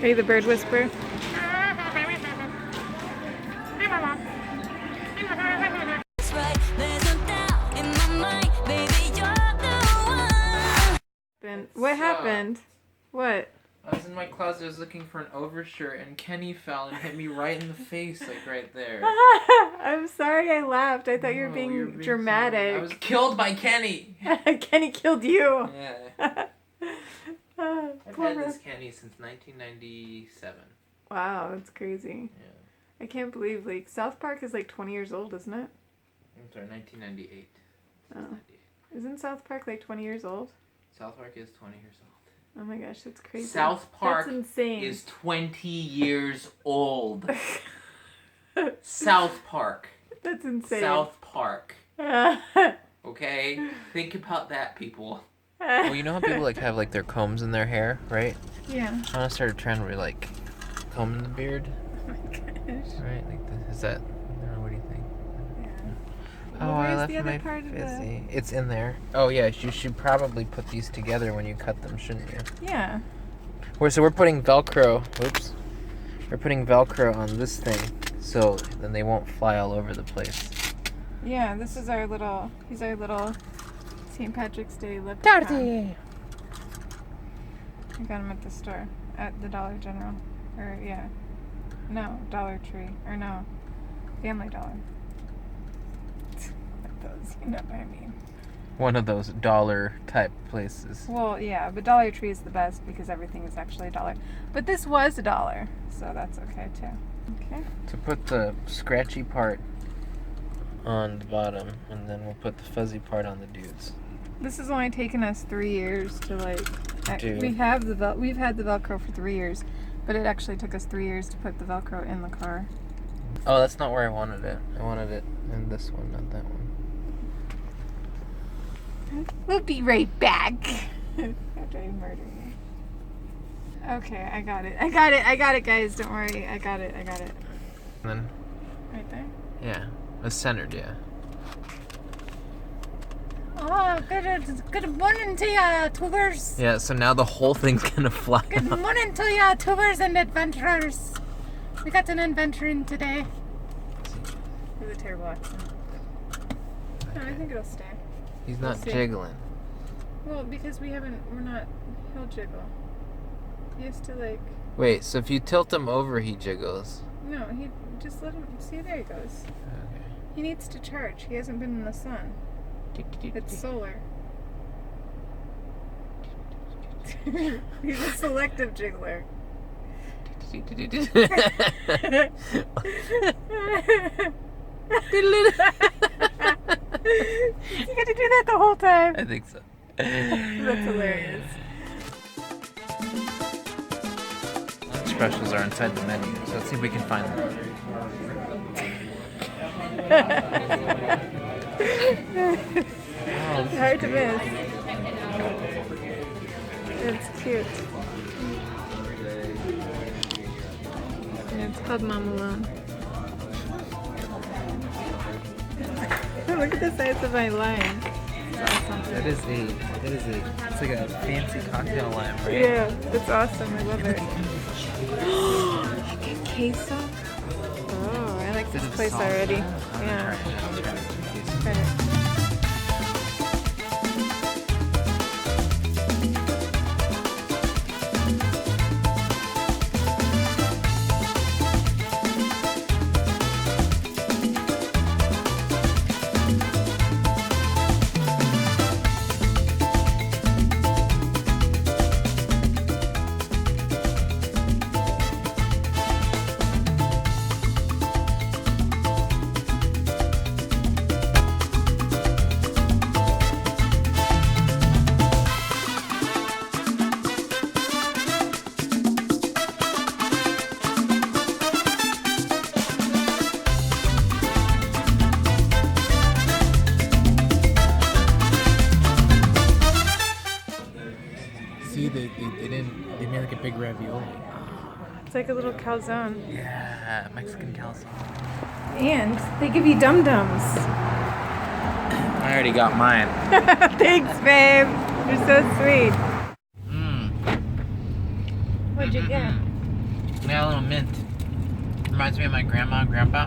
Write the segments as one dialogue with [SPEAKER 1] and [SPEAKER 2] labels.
[SPEAKER 1] Are you the bird whisperer? What happened? What?
[SPEAKER 2] I was in my closet, I was looking for an overshirt, and Kenny fell and hit me right in the face, like right there.
[SPEAKER 1] I'm sorry I laughed. I thought you were being dramatic.
[SPEAKER 2] I was killed by Kenny!
[SPEAKER 1] Kenny killed you!
[SPEAKER 2] Yeah. I've had this Kenny since 1997.
[SPEAKER 1] Wow, that's crazy.
[SPEAKER 2] Yeah.
[SPEAKER 1] I can't believe, like, South Park is like 20 years old, isn't it?
[SPEAKER 2] I'm sorry, 1998.
[SPEAKER 1] Oh. Isn't South Park like 20 years old?
[SPEAKER 2] South Park is 20 years old.
[SPEAKER 1] Oh my gosh, that's crazy.
[SPEAKER 2] South Park
[SPEAKER 1] that's insane.
[SPEAKER 2] is 20 years old. South Park.
[SPEAKER 1] That's insane.
[SPEAKER 2] South Park. Okay? Think about that, people. Well, you know how people like have like their combs in their hair, right?
[SPEAKER 1] Yeah.
[SPEAKER 2] I want to start a trend where like comb the beard.
[SPEAKER 1] Oh my gosh.
[SPEAKER 2] Right? Like is that? I don't know. What do you think?
[SPEAKER 1] Yeah.
[SPEAKER 2] Oh,
[SPEAKER 1] Well,
[SPEAKER 2] I
[SPEAKER 1] where's
[SPEAKER 2] left
[SPEAKER 1] the other
[SPEAKER 2] my
[SPEAKER 1] part of
[SPEAKER 2] fizzy. It's in there. Oh yeah, you should probably put these together when you cut them, shouldn't you?
[SPEAKER 1] Yeah.
[SPEAKER 2] So we're putting Velcro. Oops. We're putting Velcro on this thing, so then they won't fly all over the place.
[SPEAKER 1] Yeah, this is our little. He's our little St. Patrick's Day lip.
[SPEAKER 2] Dirty.
[SPEAKER 1] I got him at the store, at the Dollar General, or yeah, no, Dollar Tree, or no, Family Dollar. Like those, you know what I mean.
[SPEAKER 2] One of those dollar type places.
[SPEAKER 1] Well, yeah, but Dollar Tree is the best because everything is actually $1. But this was $1, so that's okay too. Okay.
[SPEAKER 2] To put the scratchy part on the bottom, and then we'll put the fuzzy part on the dudes.
[SPEAKER 1] This has only taken us 3 years to like.
[SPEAKER 2] Dude.
[SPEAKER 1] We've had the Velcro for 3 years, but it actually took us 3 years to put the Velcro in the car.
[SPEAKER 2] Oh, that's not where I wanted it. I wanted it in this one, not that one.
[SPEAKER 1] We'll be right back. After I murder you. Okay, I got it, guys. Don't worry. I got it.
[SPEAKER 2] And then,
[SPEAKER 1] Right there?
[SPEAKER 2] yeah, it's centered, yeah.
[SPEAKER 1] Oh, good morning to ya, tubers.
[SPEAKER 2] Yeah, so now the whole thing's gonna fly
[SPEAKER 1] Good
[SPEAKER 2] out.
[SPEAKER 1] morning to ya, tubers and adventurers. We got an adventure in today. It was a terrible accent. No, I think it'll stay.
[SPEAKER 2] He's not
[SPEAKER 1] We'll see.
[SPEAKER 2] jiggling.
[SPEAKER 1] Well, because we're not, he'll jiggle. He has to like,
[SPEAKER 2] Wait, so if you tilt him over, he jiggles.
[SPEAKER 1] no, he, just let him, see, there he goes.
[SPEAKER 2] Okay.
[SPEAKER 1] He needs to charge. He hasn't been in the sun. It's solar. He's a selective jiggler. You got to do that the whole time.
[SPEAKER 2] I think so.
[SPEAKER 1] That's hilarious.
[SPEAKER 2] Lunch specials are inside the menu, so let's see if we can find them.
[SPEAKER 1] It's hard to miss. It's cute. And it's called Mom Alone. Look at the size of my lime. It's awesome.
[SPEAKER 2] It's like a fancy cocktail lime, right?
[SPEAKER 1] Yeah, it's awesome. I love it. Like a queso? Oh, I like this place already. Yeah. Try it.
[SPEAKER 2] See, they made like a big ravioli.
[SPEAKER 1] It's like a little calzone.
[SPEAKER 2] Yeah, Mexican calzone.
[SPEAKER 1] And they give you dum-dums.
[SPEAKER 2] I already got mine.
[SPEAKER 1] Thanks, babe. You're so sweet.
[SPEAKER 2] Mmm.
[SPEAKER 1] What'd you get?
[SPEAKER 2] Yeah, a little mint. Reminds me of my grandma and grandpa.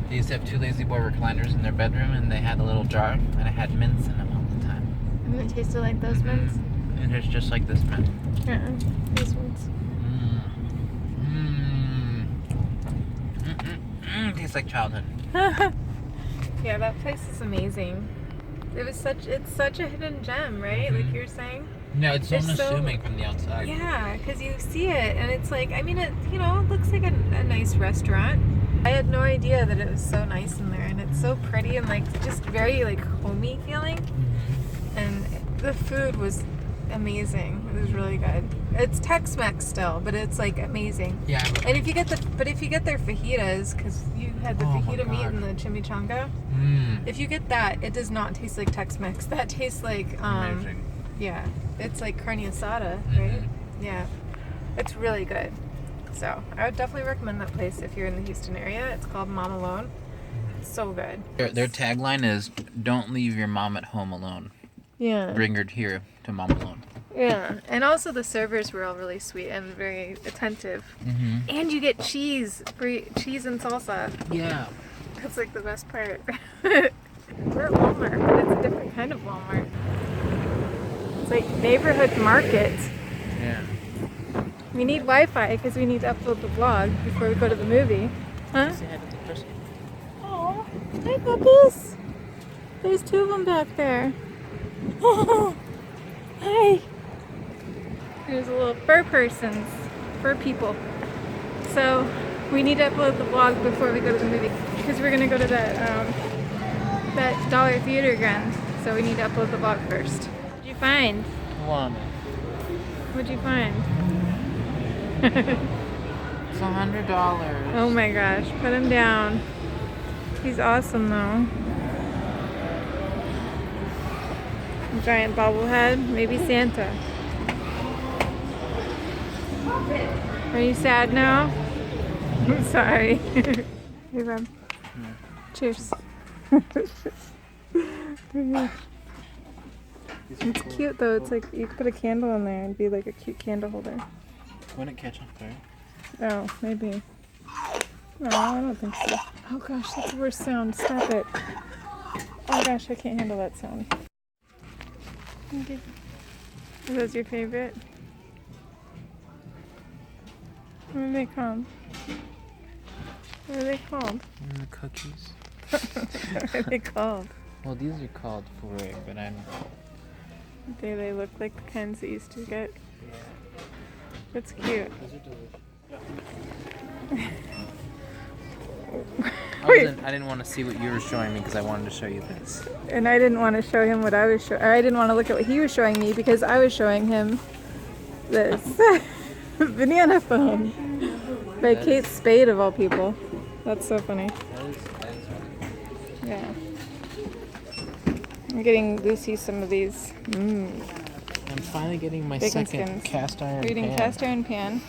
[SPEAKER 2] They used to have 2 lazy boy recliners in their bedroom, and they had a little jar, and it had mints in them all the time.
[SPEAKER 1] And it tasted like those mints?
[SPEAKER 2] And it's just like this mint.
[SPEAKER 1] These ones.
[SPEAKER 2] Tastes like childhood.
[SPEAKER 1] Yeah, that place is amazing. It's such a hidden gem, right? Like you were saying.
[SPEAKER 2] Yeah, it's so
[SPEAKER 1] It's so-
[SPEAKER 2] unassuming from the outside.
[SPEAKER 1] Yeah, because you see it and it's like, I mean, it looks like a nice restaurant. I had no idea that it was so nice in there, and it's so pretty and like just very like homey feeling. And the food was amazing. It was really good. It's Tex-Mex still, but it's like amazing.
[SPEAKER 2] Yeah.
[SPEAKER 1] And if you get their fajitas, because you had the
[SPEAKER 2] Oh my
[SPEAKER 1] fajita meat
[SPEAKER 2] God.
[SPEAKER 1] and the chimichanga. If you get that, it does not taste like Tex-Mex. That tastes like
[SPEAKER 2] Amazing.
[SPEAKER 1] yeah, it's like carne asada, right? Yeah, it's really good. So I would definitely recommend that place if you're in the Houston area. It's called Mom Alone. It's so good.
[SPEAKER 2] Their tagline is, "Don't leave your mom at home alone.
[SPEAKER 1] Yeah.
[SPEAKER 2] Bring her here to Mom Alone."
[SPEAKER 1] Yeah, and also the servers were all really sweet and very attentive. And you get cheese and salsa.
[SPEAKER 2] Yeah.
[SPEAKER 1] That's like the best part. We're at Walmart, but it's a different kind of Walmart. It's like neighborhood market.
[SPEAKER 2] Yeah.
[SPEAKER 1] We need Wi-Fi because we need to upload the vlog before we go to the movie. Huh?
[SPEAKER 2] Say hi to the person.
[SPEAKER 1] Oh, hi puppies. There's 2 of them back there. Oh, hi. There's a little fur people. So we need to upload the vlog before we go to the movie because we're gonna go to that Dollar Theater again. So we need to upload the vlog first. What'd you find?
[SPEAKER 2] One.
[SPEAKER 1] What'd you find?
[SPEAKER 2] It's $100.
[SPEAKER 1] Oh my gosh, put him down. He's awesome though. Giant bobblehead, maybe Santa. Are you sad now? I'm sorry. Hey, Rob. Cheers. It's cute though. It's like you could put a candle in there and be like a cute candle holder.
[SPEAKER 2] Wouldn't it catch on fire?
[SPEAKER 1] Oh, maybe. No, I don't think so. Oh gosh, that's the worst sound. Stop it. Oh gosh, I can't handle that sound. Okay. Are those your favorite? What are they called? What are they called?
[SPEAKER 2] The cookies.
[SPEAKER 1] What are they called?
[SPEAKER 2] Well, these are called foray, but I don't know.
[SPEAKER 1] Do they look like the kinds that you used to get?
[SPEAKER 2] Yeah.
[SPEAKER 1] That's cute.
[SPEAKER 2] Those are delicious.
[SPEAKER 1] Wait.
[SPEAKER 2] I didn't want to see what you were showing me because I wanted to show you this.
[SPEAKER 1] And I didn't want to show him what I was showing. I didn't want to look at what he was showing me because I was showing him this banana phone by Kate Spade of all people. That's so funny.
[SPEAKER 2] That is
[SPEAKER 1] Yeah. I'm getting Lucy some of these.
[SPEAKER 2] I'm finally getting my
[SPEAKER 1] Bacon
[SPEAKER 2] second
[SPEAKER 1] skins.
[SPEAKER 2] cast iron
[SPEAKER 1] We're eating
[SPEAKER 2] pan.
[SPEAKER 1] cast iron pan.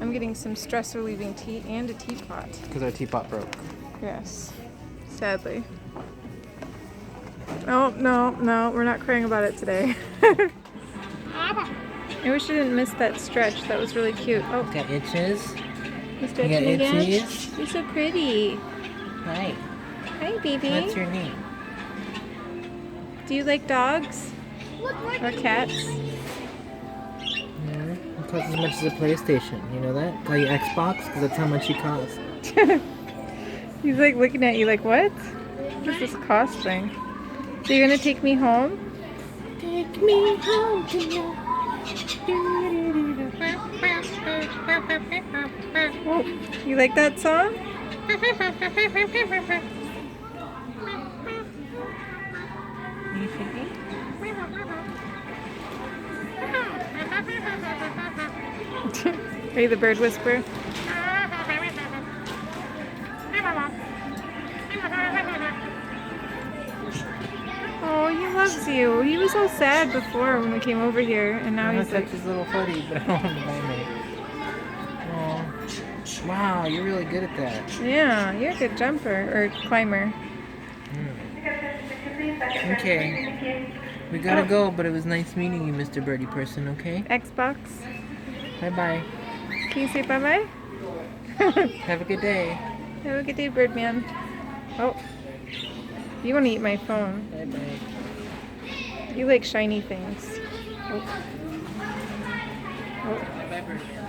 [SPEAKER 1] I'm getting some stress relieving tea and a teapot.
[SPEAKER 2] Because our teapot broke.
[SPEAKER 1] Yes. Sadly. Oh, no, we're not crying about it today. I wish I didn't miss that stretch. That was really cute. Oh,
[SPEAKER 2] Got itches?
[SPEAKER 1] you stretching
[SPEAKER 2] got
[SPEAKER 1] again?
[SPEAKER 2] itches?
[SPEAKER 1] You're so pretty.
[SPEAKER 2] Hi.
[SPEAKER 1] Hi, baby.
[SPEAKER 2] What's your name?
[SPEAKER 1] Do you like dogs? Or cats?
[SPEAKER 2] Yeah, it costs as much as a PlayStation. You know that? Call you Xbox because that's how much you cost.
[SPEAKER 1] He's like looking at you like, what? What is this cost thing? So you're gonna take me home?
[SPEAKER 2] Take me home tonight.
[SPEAKER 1] Oh, you like that song?
[SPEAKER 2] You should be.
[SPEAKER 1] Are you the bird whisperer? Oh, he loves you. He was all sad before when we came over here, and now
[SPEAKER 2] I
[SPEAKER 1] he's
[SPEAKER 2] touch
[SPEAKER 1] like,
[SPEAKER 2] his little footy, but I don't want him to bite me. Oh, wow, you're really good at that.
[SPEAKER 1] yeah, you're a good jumper or climber.
[SPEAKER 2] Okay, we gotta go, but it was nice meeting you, Mr. Birdie Person, okay?
[SPEAKER 1] Xbox.
[SPEAKER 2] Bye-bye.
[SPEAKER 1] Can you say bye-bye?
[SPEAKER 2] Have a good day.
[SPEAKER 1] Have a good day, Birdman. Oh, you want to eat my phone.
[SPEAKER 2] Bye-bye.
[SPEAKER 1] You like shiny things. Oh. Oh.
[SPEAKER 2] Bye-bye, Birdman.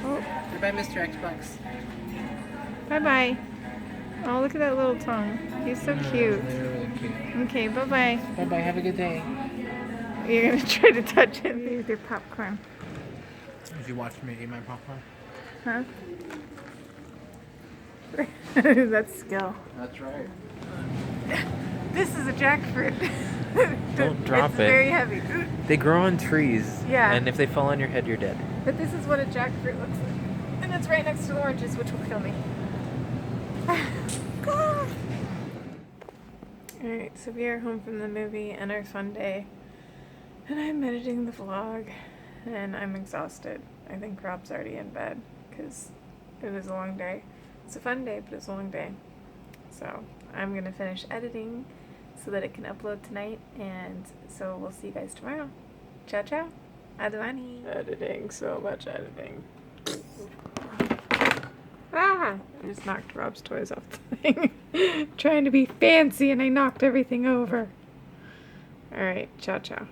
[SPEAKER 1] Oh.
[SPEAKER 2] Goodbye, Mr. Xbox.
[SPEAKER 1] Bye-bye. Oh, look at that little tongue. He's so cute.
[SPEAKER 2] They're really cute.
[SPEAKER 1] Okay, bye-bye.
[SPEAKER 2] Bye-bye. Have a good day.
[SPEAKER 1] You're going to try to touch him with your popcorn.
[SPEAKER 2] Did you watch me eat my popcorn?
[SPEAKER 1] Huh? That's skill.
[SPEAKER 2] That's right.
[SPEAKER 1] This is a jackfruit.
[SPEAKER 2] Don't drop
[SPEAKER 1] it's
[SPEAKER 2] it.
[SPEAKER 1] It's very heavy.
[SPEAKER 2] They grow on trees.
[SPEAKER 1] Yeah.
[SPEAKER 2] And if they fall on your head, you're dead.
[SPEAKER 1] But this is what a jackfruit looks like. And it's right next to the oranges, which will kill me. Alright, so we are home from the movie and our fun day. And I'm editing the vlog. And I'm exhausted. I think Rob's already in bed because it was a long day. It's a fun day, but it's a long day. So I'm going to finish editing so that it can upload tonight. And so we'll see you guys tomorrow. Ciao, ciao. Advani. Editing, so much editing. Ah! I just knocked Rob's toys off the thing. Trying to be fancy and I knocked everything over. Alright, ciao, ciao.